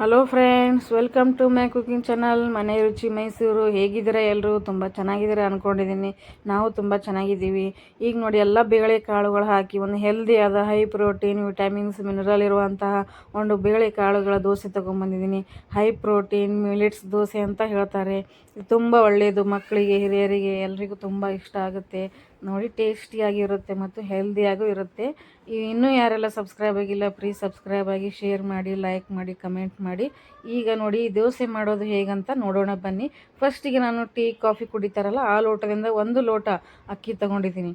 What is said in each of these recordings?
Hello friends, welcome to my cooking channel ಮನೆ ರುಚಿ ಮೈಸೂರು. ಹೇಗಿದ್ದೀರಾ ಎಲ್ಲರೂ? ತುಂಬ ಚೆನ್ನಾಗಿದ್ದೀರಾ ಅಂದ್ಕೊಂಡಿದ್ದೀನಿ. ನಾವು ತುಂಬ ಚೆನ್ನಾಗಿದ್ದೀವಿ. ಈಗ ನೋಡಿ, ಎಲ್ಲ ಬೇಳೆ ಕಾಳುಗಳು ಹಾಕಿ ಒಂದು ಹೆಲ್ದಿಯಾದ ಹೈ ಪ್ರೋಟೀನ್, ವಿಟಮಿನ್ಸ್, ಮಿನರಲ್ ಇರುವಂತಹ ಒಂದು ಬೇಳೆ ಕಾಳುಗಳ ದೋಸೆ ತೊಗೊಂಬಂದಿದ್ದೀನಿ. ಹೈ ಪ್ರೋಟೀನ್ ಮಿಲೆಟ್ಸ್ ದೋಸೆ ಅಂತ ಹೇಳ್ತಾರೆ. ಇದು ತುಂಬ ಒಳ್ಳೆಯದು. ಮಕ್ಕಳಿಗೆ, ಹಿರಿಯರಿಗೆ ಎಲ್ರಿಗೂ ತುಂಬ ಇಷ್ಟ ಆಗುತ್ತೆ. ನೋಡಿ, ಟೇಸ್ಟಿಯಾಗಿರುತ್ತೆ ಮತ್ತು ಹೆಲ್ದಿಯಾಗೂ ಇರುತ್ತೆ. ಇನ್ನೂ ಯಾರೆಲ್ಲ ಸಬ್ಸ್ಕ್ರೈಬ್ ಆಗಿಲ್ಲ, ಪ್ಲೀಸ್ ಸಬ್ಸ್ಕ್ರೈಬ್ ಆಗಿ, ಶೇರ್ ಮಾಡಿ, ಲೈಕ್ ಮಾಡಿ, ಕಮೆಂಟ್ ಮಾಡಿ. ಈಗ ನೋಡಿ, ದೋಸೆ ಮಾಡೋದು ಹೇಗಂತ ನೋಡೋಣ ಬನ್ನಿ. ಫಸ್ಟಿಗೆ ನಾನು ಟೀ ಕಾಫಿ ಕುಡಿತಾರಲ್ಲ ಆ ಲೋಟದಿಂದ 1 ಲೋಟ ಅಕ್ಕಿ ತೊಗೊಂಡಿದ್ದೀನಿ.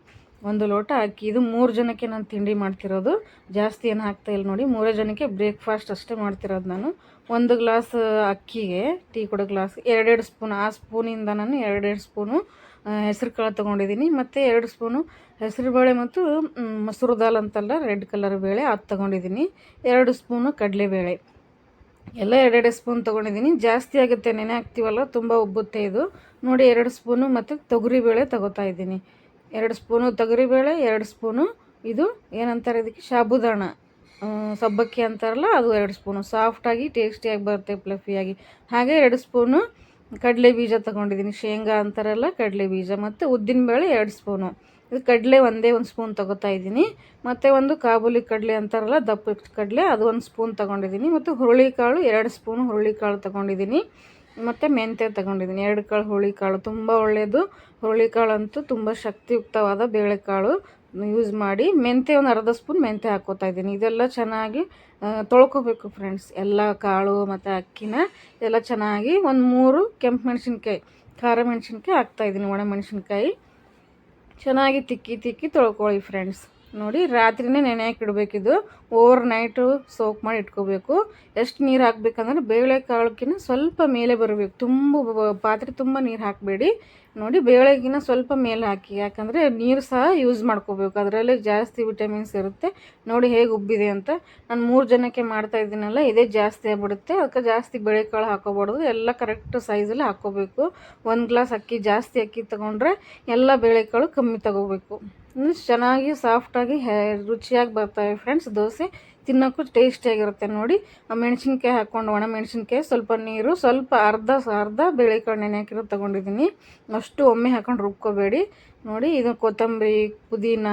1 ಲೋಟ ಅಕ್ಕಿ. ಇದು 3 ಜನಕ್ಕೆ ನಾನು ತಿಂಡಿ ಮಾಡ್ತಿರೋದು. ಜಾಸ್ತಿ ಏನು ಹಾಕ್ತಾಯಿಲ್ಲ ನೋಡಿ. 3 ಜನಕ್ಕೆ ಬ್ರೇಕ್ಫಾಸ್ಟ್ ಅಷ್ಟೇ ಮಾಡ್ತಿರೋದು ನಾನು. 1 ಗ್ಲಾಸ್ ಅಕ್ಕಿಗೆ, ಟೀ ಕೊಡೋ ಗ್ಲಾಸ್ 2 ಸ್ಪೂನ್, ಆ ಸ್ಪೂನಿಂದ ನಾನು 2 ಸ್ಪೂನು ಹೆಸರು ಕಾಳು ತೊಗೊಂಡಿದ್ದೀನಿ. ಮತ್ತು 2 ಸ್ಪೂನು ಹೆಸರುಬೇಳೆ ಮತ್ತು ಮಸೂರು ದಾಲ್ ಅಂತಲ್ಲ, ರೆಡ್ ಕಲರ್ ಬೇಳೆ, ಅದು ತೊಗೊಂಡಿದ್ದೀನಿ. 2 ಸ್ಪೂನು ಕಡಲೆಬೇಳೆ, ಎಲ್ಲ 2 ಸ್ಪೂನ್ ತೊಗೊಂಡಿದ್ದೀನಿ. ಜಾಸ್ತಿ ಆಗುತ್ತೆ, ನೆನೆ ಹಾಕ್ತೀವಲ್ಲ, ತುಂಬ ಉಬ್ಬುತ್ತೆ ಇದು. ನೋಡಿ, 2 ಸ್ಪೂನು ಮತ್ತು ತೊಗರಿಬೇಳೆ ತೊಗೋತಾ ಇದ್ದೀನಿ. 2 ಸ್ಪೂನು ತೊಗರಿಬೇಳೆ, 2 ಸ್ಪೂನು ಇದು ಏನಂತಾರೆ ಇದಕ್ಕೆ, ಸಾಬುದಾಣ, ಸಬ್ಬಕ್ಕಿ ಅಂತಾರಲ್ಲ, ಅದು 2 ಸ್ಪೂನು. ಸಾಫ್ಟಾಗಿ ಟೇಸ್ಟಿಯಾಗಿ ಬರುತ್ತೆ, ಫ್ಲಫಿಯಾಗಿ. ಹಾಗೆ 2 ಸ್ಪೂನು ಕಡಲೆ ಬೀಜ ತೊಗೊಂಡಿದ್ದೀನಿ, ಶೇಂಗಾ ಅಂತಾರಲ್ಲ, ಕಡಲೆ ಬೀಜ. ಮತ್ತು ಉದ್ದಿನಬೇಳೆ 2 ಸ್ಪೂನು. ಇದು ಕಡಲೆ ಒಂದೇ 1 ಸ್ಪೂನ್ ತೊಗೋತಾ ಇದ್ದೀನಿ. ಮತ್ತು ಒಂದು ಕಾಬೂಲಿ ಕಡಲೆ ಅಂತಾರಲ್ಲ, ದಪ್ಪ ಕಡಲೆ, ಅದು 1 ಸ್ಪೂನ್ ತೊಗೊಂಡಿದ್ದೀನಿ. ಮತ್ತು ಹುರುಳಿಕಾಳು 2 ಸ್ಪೂನು ಹುರುಳಿಕಾಳು ತೊಗೊಂಡಿದ್ದೀನಿ. ಮತ್ತು ಮೆಂತ್ಯ ತೊಗೊಂಡಿದ್ದೀನಿ, 2 ಕಾಳು ಹುರುಳಿಕಾಳು. ತುಂಬ ಒಳ್ಳೆಯದು. ಹುರುಳಿಕಾಳು ಅಂತೂ ತುಂಬ ಶಕ್ತಿಯುಕ್ತವಾದ ಬೇಳೆಕಾಳು. ಯೂಸ್ ಮಾಡಿ. ಮೆಂತ್ಯ ಒಂದು ಅರ್ಧ ಸ್ಪೂನ್ ಮೆಂತ್ಯ ಹಾಕ್ಕೋತಾ ಇದ್ದೀನಿ. ಇದೆಲ್ಲ ಚೆನ್ನಾಗಿ ತೊಳ್ಕೊಬೇಕು ಫ್ರೆಂಡ್ಸ್. ಎಲ್ಲ ಕಾಳು ಮತ್ತು ಅಕ್ಕಿನ ಎಲ್ಲ ಚೆನ್ನಾಗಿ ಒಂದು 3 ಕೆಂಪು ಮೆಣಸಿನ್ಕಾಯಿ, ಖಾರ ಮೆಣಸಿನ್ಕಾಯಿ ಹಾಕ್ತಾಯಿದ್ದೀನಿ, ಒಣ ಮೆಣಸಿನ್ಕಾಯಿ. ಚೆನ್ನಾಗಿ ತಿಕ್ಕಿ ತೊಳ್ಕೊಳ್ಳಿ ಫ್ರೆಂಡ್ಸ್. ನೋಡಿ, ರಾತ್ರಿನೇ ನೆನೆ ಹಾಕಿಡಬೇಕಿದು. ಓವರ್ ನೈಟು ಸೋಕ್ ಮಾಡಿ ಇಟ್ಕೋಬೇಕು. ಎಷ್ಟು ನೀರು ಹಾಕ್ಬೇಕಂದ್ರೆ, ಬೇಳೆಕಾಳಕ್ಕಿಂತ ಸ್ವಲ್ಪ ಮೇಲೆ ಬರಬೇಕು. ಪಾತ್ರೆ ತುಂಬ ನೀರು ಹಾಕಬೇಡಿ. ನೋಡಿ, ಬೇಳೆಗಿನ್ನ ಸ್ವಲ್ಪ ಮೇಲೆ ಹಾಕಿ, ಯಾಕಂದರೆ ನೀರು ಸಹ ಯೂಸ್ ಮಾಡ್ಕೋಬೇಕು. ಅದರಲ್ಲೇ ಜಾಸ್ತಿ ವಿಟಮಿನ್ಸ್ ಇರುತ್ತೆ. ನೋಡಿ ಹೇಗೆ ಉಬ್ಬಿದೆ ಅಂತ. ನಾನು 3 ಜನಕ್ಕೆ ಮಾಡ್ತಾ ಇದ್ದೀನಲ್ಲ, ಇದೇ ಜಾಸ್ತಿ ಆಗ್ಬಿಡುತ್ತೆ. ಅದಕ್ಕೆ ಜಾಸ್ತಿ ಬೇಳೆಕಾಳು ಹಾಕೋಬಾರ್ದು, ಎಲ್ಲ ಕರೆಕ್ಟ್ ಸೈಜಲ್ಲಿ ಹಾಕ್ಕೋಬೇಕು. 1 ಗ್ಲಾಸ್ ಅಕ್ಕಿ, ಜಾಸ್ತಿ ಅಕ್ಕಿ ತೊಗೊಂಡ್ರೆ ಎಲ್ಲ ಬೇಳೆಕಾಳು ಕಮ್ಮಿ ತೊಗೋಬೇಕು. ಚೆನ್ನಾಗಿ ಸಾಫ್ಟಾಗಿ ರುಚಿಯಾಗಿ ಬರ್ತವೆ ಫ್ರೆಂಡ್ಸ್ ದೋಸೆ. ತಿನ್ನೋಕ್ಕೂ ಟೇಸ್ಟಿಯಾಗಿರುತ್ತೆ. ನೋಡಿ, ಮೆಣಸಿನ್ಕಾಯಿ ಹಾಕ್ಕೊಂಡು, ಒಣ ಮೆಣಸಿನ್ಕಾಯಿ, ಸ್ವಲ್ಪ ನೀರು, ಸ್ವಲ್ಪ ಅರ್ಧ ಬೇಳೆಕಾಳು ನೆನೆ ಹಾಕಿರೋದು ತೊಗೊಂಡಿದ್ದೀನಿ. ಅಷ್ಟು ಒಮ್ಮೆ ಹಾಕೊಂಡು ರುಬ್ಕೋಬೇಡಿ. ನೋಡಿ, ಇದು ಕೊತ್ತಂಬರಿ, ಪುದೀನ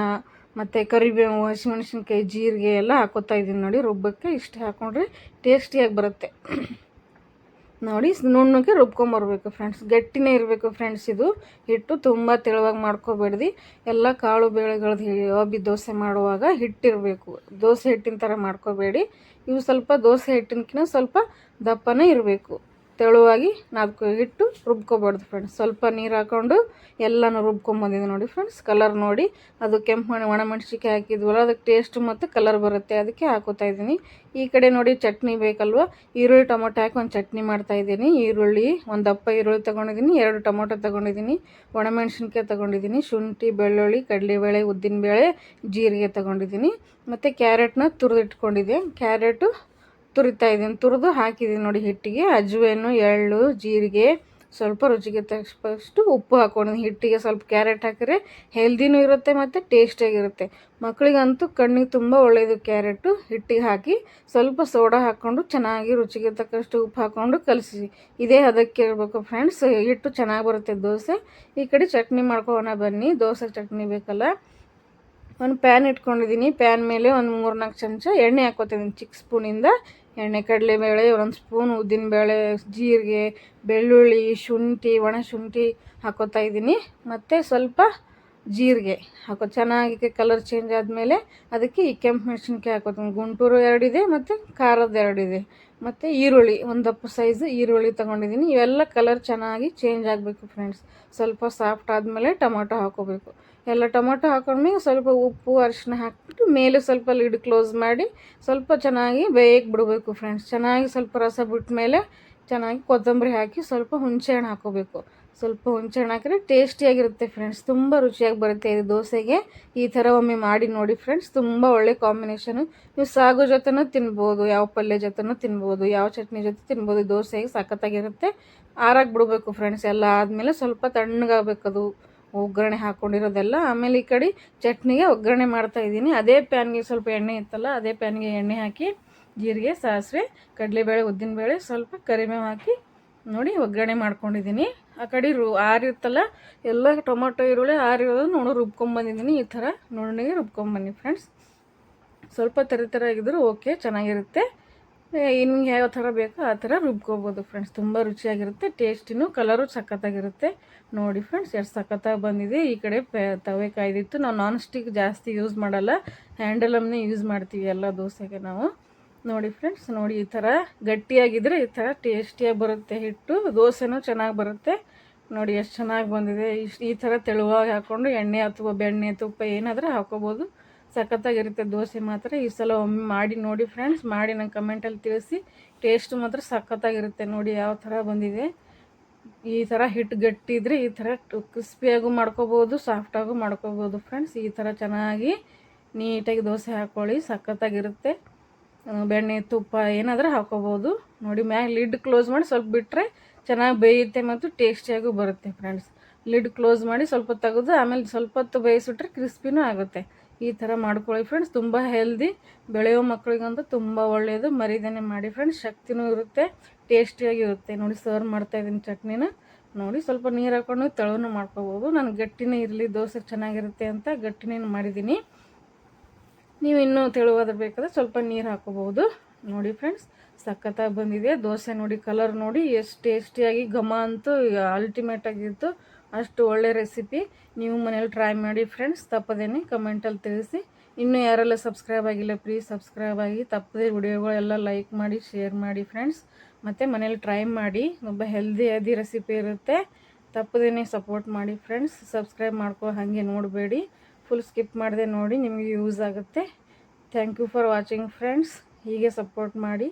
ಮತ್ತು ಕರಿಬೇವು, ಹಸಿಮೆಣಸಿನ್ಕಾಯಿ, ಜೀರಿಗೆ ಎಲ್ಲ ಹಾಕೋತಾ ಇದ್ದೀನಿ. ನೋಡಿ, ರುಬ್ಬಕ್ಕೆ ಇಷ್ಟು ಹಾಕ್ಕೊಂಡ್ರೆ ಟೇಸ್ಟಿಯಾಗಿ ಬರುತ್ತೆ. ನೋಡಿ, ನುಣ್ಣಗೆ ರುಬ್ಕೊಂಬರ್ಬೇಕು ಫ್ರೆಂಡ್ಸ್. ಗಟ್ಟಿನೇ ಇರಬೇಕು ಫ್ರೆಂಡ್ಸ್. ಇದು ಹಿಟ್ಟು ತುಂಬ ತೆಳುವಾಗಿ ಮಾಡ್ಕೋಬೇಡ್ದು. ಎಲ್ಲ ಕಾಳು ಬೇಳೆಗಳದ್ದು ದೋಸೆ ಮಾಡುವಾಗ ಹಿಟ್ಟಿರಬೇಕು. ದೋಸೆ ಹಿಟ್ಟಿನ ಥರ ಮಾಡ್ಕೋಬೇಡಿ. ಇವು ಸ್ವಲ್ಪ ದೋಸೆ ಹಿಟ್ಟಿನಕಿನ್ನ ಸ್ವಲ್ಪ ದಪ್ಪನೇ ಇರಬೇಕು. ತೆಳುವಾಗಿ ಹಿಟ್ಟು ರುಬ್ಕೋಬಾರ್ದು ಫ್ರೆಂಡ್ಸ್. ಸ್ವಲ್ಪ ನೀರು ಹಾಕ್ಕೊಂಡು ಎಲ್ಲನೂ ರುಬ್ಕೊಂಬಂದಿದೆ ನೋಡಿ ಫ್ರೆಂಡ್ಸ್. ಕಲರ್ ನೋಡಿ, ಅದು ಕೆಂಪು ಒಣ ಮೆಣಸಿನ್ಕಾಯಿ ಹಾಕಿದ್ವಲ್ಲ, ಅದಕ್ಕೆ ಟೇಸ್ಟ್ ಮತ್ತು ಕಲರ್ ಬರುತ್ತೆ, ಅದಕ್ಕೆ ಹಾಕೋತಾ ಇದ್ದೀನಿ. ಈ ಕಡೆ ನೋಡಿ, ಚಟ್ನಿ ಬೇಕಲ್ವ, ಈರುಳ್ಳಿ ಟೊಮೊಟೊ ಹಾಕಿ ಒಂದು ಚಟ್ನಿ ಮಾಡ್ತಾಯಿದ್ದೀನಿ. ಈರುಳ್ಳಿ, ಒಂದು ದಪ್ಪ ಈರುಳ್ಳಿ ತೊಗೊಂಡಿದ್ದೀನಿ, 2 ಟೊಮೊಟೊ ತೊಗೊಂಡಿದ್ದೀನಿ, ಒಣಮೆಣ್ಸಿನ್ಕಾಯಿ ತೊಗೊಂಡಿದ್ದೀನಿ, ಶುಂಠಿ, ಬೆಳ್ಳುಳ್ಳಿ, ಕಡಲೆಬೇಳೆ, ಉದ್ದಿನಬೇಳೆ, ಜೀರಿಗೆ ತೊಗೊಂಡಿದ್ದೀನಿ. ಮತ್ತು ಕ್ಯಾರೆಟ್ನ ತುರಿದಿಟ್ಕೊಂಡಿದ್ದೆ, ಕ್ಯಾರೆಟು ತುರಿತಾ ಇದ್ದೀನಿ, ತುರಿದು ಹಾಕಿದ್ದೀನಿ ನೋಡಿ ಹಿಟ್ಟಿಗೆ. ಅಜ್ವೇನು, ಎಳ್ಳು, ಜೀರಿಗೆ, ಸ್ವಲ್ಪ ರುಚಿಗೆ ತಕ್ಕಷ್ಟು ಉಪ್ಪು ಹಾಕ್ಕೊಂಡಿದ್ದೀನಿ. ಹಿಟ್ಟಿಗೆ ಸ್ವಲ್ಪ ಕ್ಯಾರೆಟ್ ಹಾಕಿದ್ರೆ ಹೆಲ್ದಿನೂ ಇರುತ್ತೆ ಮತ್ತು ಟೇಸ್ಟಿಯಾಗಿರುತ್ತೆ. ಮಕ್ಕಳಿಗಂತೂ ಕಣ್ಣಿಗೆ ತುಂಬ ಒಳ್ಳೆಯದು ಕ್ಯಾರೆಟು. ಹಿಟ್ಟಿಗೆ ಹಾಕಿ ಸ್ವಲ್ಪ ಸೋಡಾ ಹಾಕ್ಕೊಂಡು ಚೆನ್ನಾಗಿ ರುಚಿಗೆ ತಕ್ಕಷ್ಟು ಉಪ್ಪು ಹಾಕ್ಕೊಂಡು ಕಲಸಿ. ಇದೇ ಅದಕ್ಕೆ ಇರಬೇಕು ಫ್ರೆಂಡ್ಸ್. ಹಿಟ್ಟು ಚೆನ್ನಾಗಿ ಬರುತ್ತೆ ದೋಸೆ. ಈ ಕಡೆ ಚಟ್ನಿ ಮಾಡ್ಕೊಳ್ಳೋಣ ಬನ್ನಿ. ದೋಸೆ ಚಟ್ನಿ ಬೇಕಲ್ಲ, ಒಂದು ಪ್ಯಾನ್ ಇಟ್ಕೊಂಡಿದ್ದೀನಿ. ಪ್ಯಾನ್ ಮೇಲೆ ಒಂದು 3-4 ಚಮಚ ಎಣ್ಣೆ ಹಾಕ್ಕೊತಿದ್ದೀನಿ, ಚಿಕ್ಕ ಸ್ಪೂನಿಂದ ಎಣ್ಣೆ. ಕಡಲೆಬೇಳೆ 1 ಸ್ಪೂನ್, ಉದ್ದಿನಬೇಳೆ, ಜೀರಿಗೆ, ಬೆಳ್ಳುಳ್ಳಿ, ಶುಂಠಿ, ಒಣ ಶುಂಠಿ ಹಾಕೋತಾ ಇದ್ದೀನಿ. ಮತ್ತು ಸ್ವಲ್ಪ ಜೀರಿಗೆ ಚೆನ್ನಾಗಿ ಕಲರ್ ಚೇಂಜ್ ಆದಮೇಲೆ ಅದಕ್ಕೆ ಈ ಕೆಂಪು ಮೆಣಸಿನ್ಕಾಯಿ ಹಾಕೋತೀನಿ. ಗುಂಟೂರು 2 ಇದೆ ಮತ್ತು ಖಾರದ 2 ಇದೆ. ಮತ್ತು ಈರುಳ್ಳಿ, ಒಂದು ದಪ್ಪ ಸೈಜು ಈರುಳ್ಳಿ ತೊಗೊಂಡಿದ್ದೀನಿ. ಇವೆಲ್ಲ ಕಲರ್ ಚೆನ್ನಾಗಿ ಚೇಂಜ್ ಆಗಬೇಕು ಫ್ರೆಂಡ್ಸ್. ಸ್ವಲ್ಪ ಸಾಫ್ಟ್ ಆದಮೇಲೆ ಟೊಮೊಟೊ ಹಾಕೋಬೇಕು. ಎಲ್ಲ ಟೊಮೊಟೊ ಹಾಕೊಂಡ್ಮೇಲೆ ಸ್ವಲ್ಪ ಉಪ್ಪು, ಅರಿಶಿನ ಹಾಕ್ಬಿಟ್ಟು ಮೇಲೆ ಸ್ವಲ್ಪ ಲಿಡ್ ಕ್ಲೋಸ್ ಮಾಡಿ ಸ್ವಲ್ಪ ಚೆನ್ನಾಗಿ ಬೇಯಕ್ಕೆ ಬಿಡಬೇಕು ಫ್ರೆಂಡ್ಸ್. ಚೆನ್ನಾಗಿ ಸ್ವಲ್ಪ ರಸ ಬಿಟ್ಟ ಮೇಲೆ ಚೆನ್ನಾಗಿ ಕೊತ್ತಂಬರಿ ಹಾಕಿ ಸ್ವಲ್ಪ ಹುಣಸೆಹಣ್ಣು ಹಾಕೋಬೇಕು. ಸ್ವಲ್ಪ ಹುಣಸೆಹಣ್ಣು ಹಾಕಿದ್ರೆ ಟೇಸ್ಟಿಯಾಗಿರುತ್ತೆ ಫ್ರೆಂಡ್ಸ್. ತುಂಬ ರುಚಿಯಾಗಿ ಬರುತ್ತೆ ಇದು ದೋಸೆಗೆ. ಈ ಥರ ಒಮ್ಮೆ ಮಾಡಿ ನೋಡಿ ಫ್ರೆಂಡ್ಸ್. ತುಂಬ ಒಳ್ಳೆ ಕಾಂಬಿನೇಷನು. ನೀವು ಸಾಗು ಜೊತೆನೂ ತಿನ್ಬೋದು, ಯಾವ ಪಲ್ಯ ಜೊತೆನೂ ತಿನ್ಬೋದು, ಯಾವ ಚಟ್ನಿ ಜೊತೆ ತಿನ್ಬೋದು. ದೋಸೆಗೆ ಸಖತ್ತಾಗಿರುತ್ತೆ. ಆರಾಗಿ ಬಿಡಬೇಕು ಫ್ರೆಂಡ್ಸ್. ಎಲ್ಲ ಆದಮೇಲೆ ಸ್ವಲ್ಪ ತಣ್ಣಗಾಗಬೇಕದು. ಒಗ್ಗರಣೆ ಹಾಕ್ಕೊಂಡಿರೋದೆಲ್ಲ. ಆಮೇಲೆ ಈ ಕಡೆ ಚಟ್ನಿಗೆ ಒಗ್ಗರಣೆ ಮಾಡ್ತಾಯಿದ್ದೀನಿ. ಅದೇ ಪ್ಯಾನ್ಗೆ ಸ್ವಲ್ಪ ಎಣ್ಣೆ ಇತ್ತಲ್ಲ, ಅದೇ ಪ್ಯಾನ್ಗೆ ಎಣ್ಣೆ ಹಾಕಿ ಜೀರಿಗೆ, ಸಾಸಿವೆ, ಕಡಲೆಬೇಳೆ, ಉದ್ದಿನಬೇಳೆ, ಸ್ವಲ್ಪ ಕರಿಬೇವು ಹಾಕಿ ನೋಡಿ ಒಗ್ಗರಣೆ ಮಾಡ್ಕೊಂಡಿದ್ದೀನಿ. ಆ ಕಡೆ ಆರಿರ್ತಲ್ಲ ಎಲ್ಲ ಟೊಮೊಟೊ ಈರುಳ್ಳಿ ಆರಿರೋದು ನೋಡಿ ರುಬ್ಕೊಂಬಂದಿದ್ದೀನಿ. ಈ ಥರ ನುಣ್ಣಗೆ ರುಬ್ಕೊಂಬನ್ನಿ ಫ್ರೆಂಡ್ಸ್. ಸ್ವಲ್ಪ ಥರ ಆಗಿದ್ರು ಓಕೆ, ಚೆನ್ನಾಗಿರುತ್ತೆ. ನಿಮ್ಗೆ ಯಾವ ಥರ ಬೇಕೋ ಆ ಥರ ರುಬ್ಕೋಬೋದು ಫ್ರೆಂಡ್ಸ್. ತುಂಬ ರುಚಿಯಾಗಿರುತ್ತೆ, ಟೇಸ್ಟಿನೂ ಕಲರು ಸಖತ್ತಾಗಿರುತ್ತೆ. ನೋಡಿ ಫ್ರೆಂಡ್ಸ್ ಎಷ್ಟು ಸಖತ್ತಾಗಿ ಬಂದಿದೆ. ಈ ಕಡೆ ತವೆ ಕಾಯ್ದಿತ್ತು. ನಾವು ನಾನ್ ಸ್ಟಿಕ್ ಜಾಸ್ತಿ ಯೂಸ್ ಮಾಡಲ್ಲ, ಹ್ಯಾಂಡಲಮ್ನೇ ಯೂಸ್ ಮಾಡ್ತೀವಿ ಎಲ್ಲ ದೋಸೆಗೆ ನಾವು. ನೋಡಿ ಫ್ರೆಂಡ್ಸ್, ನೋಡಿ ಈ ಥರ ಗಟ್ಟಿಯಾಗಿದ್ದರೆ ಈ ಥರ ಟೇಸ್ಟಿಯಾಗಿ ಬರುತ್ತೆ ಹಿಟ್ಟು, ದೋಸೆನೂ ಚೆನ್ನಾಗಿ ಬರುತ್ತೆ. ನೋಡಿ ಎಷ್ಟು ಚೆನ್ನಾಗಿ ಬಂದಿದೆ. ಈ ಥರ ತೆಳುವಾಗಿ ಹಾಕ್ಕೊಂಡು ಎಣ್ಣೆ ಅಥವಾ ಬೆಣ್ಣೆ ತುಪ್ಪ ಏನಾದರೂ ಹಾಕೋಬೋದು, ಸಖತ್ತಾಗಿರುತ್ತೆ ದೋಸೆ ಮಾತ್ರ. ಈ ಸಲ ಒಮ್ಮೆ ಮಾಡಿ ನೋಡಿ ಫ್ರೆಂಡ್ಸ್, ಮಾಡಿ ನಂಗೆ ಕಮೆಂಟಲ್ಲಿ ತಿಳಿಸಿ. ಟೇಸ್ಟ್ ಮಾತ್ರ ಸಖತ್ತಾಗಿರುತ್ತೆ. ನೋಡಿ ಯಾವ ಥರ ಬಂದಿದೆ. ಈ ಥರ ಹಿಟ್ಟು ಗಟ್ಟಿ ಇದ್ದರೆ ಈ ಥರ ಕ್ರಿಸ್ಪಿಯಾಗೂ ಮಾಡ್ಕೋಬೋದು, ಸಾಫ್ಟಾಗೂ ಮಾಡ್ಕೋಬೋದು ಫ್ರೆಂಡ್ಸ್. ಈ ಥರ ಚೆನ್ನಾಗಿ ನೀಟಾಗಿ ದೋಸೆ ಹಾಕ್ಕೊಳ್ಳಿ, ಸಖತ್ತಾಗಿರುತ್ತೆ. ಬೆಣ್ಣೆ ತುಪ್ಪ ಏನಾದರೂ ಹಾಕೋಬೋದು. ನೋಡಿ ಮ್ಯಾಗ ಲಿಡ್ ಕ್ಲೋಸ್ ಮಾಡಿ ಸ್ವಲ್ಪ ಬಿಟ್ಟರೆ ಚೆನ್ನಾಗಿ ಬೇಯುತ್ತೆ ಮತ್ತು ಟೇಸ್ಟಿಯಾಗೂ ಬರುತ್ತೆ ಫ್ರೆಂಡ್ಸ್. ಲಿಡ್ ಕ್ಲೋಸ್ ಮಾಡಿ ಸ್ವಲ್ಪ ತೆಗೆದು ಆಮೇಲೆ ಸ್ವಲ್ಪ ಹೊತ್ತು ಬೇಯಿಸ್ಬಿಟ್ರೆ ಕ್ರಿಸ್ಪಿನೂ ಆಗುತ್ತೆ. ಈ ಥರ ಮಾಡ್ಕೊಳ್ಳಿ ಫ್ರೆಂಡ್ಸ್. ತುಂಬ ಹೆಲ್ದಿ, ಬೆಳೆಯೋ ಮಕ್ಕಳಿಗಂತೂ ತುಂಬ ಒಳ್ಳೆಯದು. ಮರಿದೇನೆ ಮಾಡಿ ಫ್ರೆಂಡ್ಸ್, ಶಕ್ತಿನೂ ಇರುತ್ತೆ, ಟೇಸ್ಟಿಯಾಗಿರುತ್ತೆ. ನೋಡಿ ಸರ್ವ್ ಮಾಡ್ತಾಯಿದ್ದೀನಿ ಚಟ್ನಿನ. ನೋಡಿ ಸ್ವಲ್ಪ ನೀರು ಹಾಕ್ಕೊಂಡು ತೆಳುನೂ ಮಾಡ್ಕೋಬೋದು. ನಾನು ಗಟ್ಟಿನೇ ಇರಲಿ ದೋಸೆ ಚೆನ್ನಾಗಿರುತ್ತೆ ಅಂತ ಗಟ್ಟಿನೇ ಮಾಡಿದ್ದೀನಿ. ನೀವು ಇನ್ನೂ ತೆಳುವಾದ ಬೇಕಾದ್ರೆ ಸ್ವಲ್ಪ ನೀರು ಹಾಕೋಬೋದು. ನೋಡಿ ಫ್ರೆಂಡ್ಸ್, ಸಖತ್ತಾಗಿ ಬಂದಿದೆ ದೋಸೆ. ನೋಡಿ ಕಲರ್ ನೋಡಿ ಎಷ್ಟು ಟೇಸ್ಟಿಯಾಗಿ, ಘಮ ಅಂತೂ ಅಲ್ಟಿಮೇಟ್ ಆಗಿತ್ತು. ಅಷ್ಟು ಒಳ್ಳೆ ರೆಸಿಪಿ. ನೀವು ಮನೇಲಿ ಟ್ರೈ ಮಾಡಿ ಫ್ರೆಂಡ್ಸ್, ತಪ್ಪದೇನೆ ಕಮೆಂಟಲ್ಲಿ ತಿಳಿಸಿ. ಇನ್ನೂ ಯಾರೆಲ್ಲ ಸಬ್ಸ್ಕ್ರೈಬ್ ಆಗಿಲ್ಲ ಪ್ಲೀಸ್ ಸಬ್ಸ್ಕ್ರೈಬ್ ಆಗಿ, ತಪ್ಪದೆ ವಿಡಿಯೋಗಳೆಲ್ಲ ಲೈಕ್ ಮಾಡಿ ಶೇರ್ ಮಾಡಿ ಫ್ರೆಂಡ್ಸ್. ಮತ್ತು ಮನೇಲಿ ಟ್ರೈ ಮಾಡಿ, ತುಂಬ ಹೆಲ್ದಿ ರೆಸಿಪಿ ಇರುತ್ತೆ. ತಪ್ಪದೇನೆ ಸಪೋರ್ಟ್ ಮಾಡಿ ಫ್ರೆಂಡ್ಸ್. ಸಬ್ಸ್ಕ್ರೈಬ್ ಮಾಡ್ಕೊ ಹಾಗೆ ನೋಡಬೇಡಿ, ಫುಲ್ ಸ್ಕಿಪ್ ಮಾಡಿದೆ ನೋಡಿ, ನಿಮಗೆ ಯೂಸ್ ಆಗುತ್ತೆ. Thank you for watching friends. ಹೀಗೆ ಸಪೋರ್ಟ್ ಮಾಡಿ.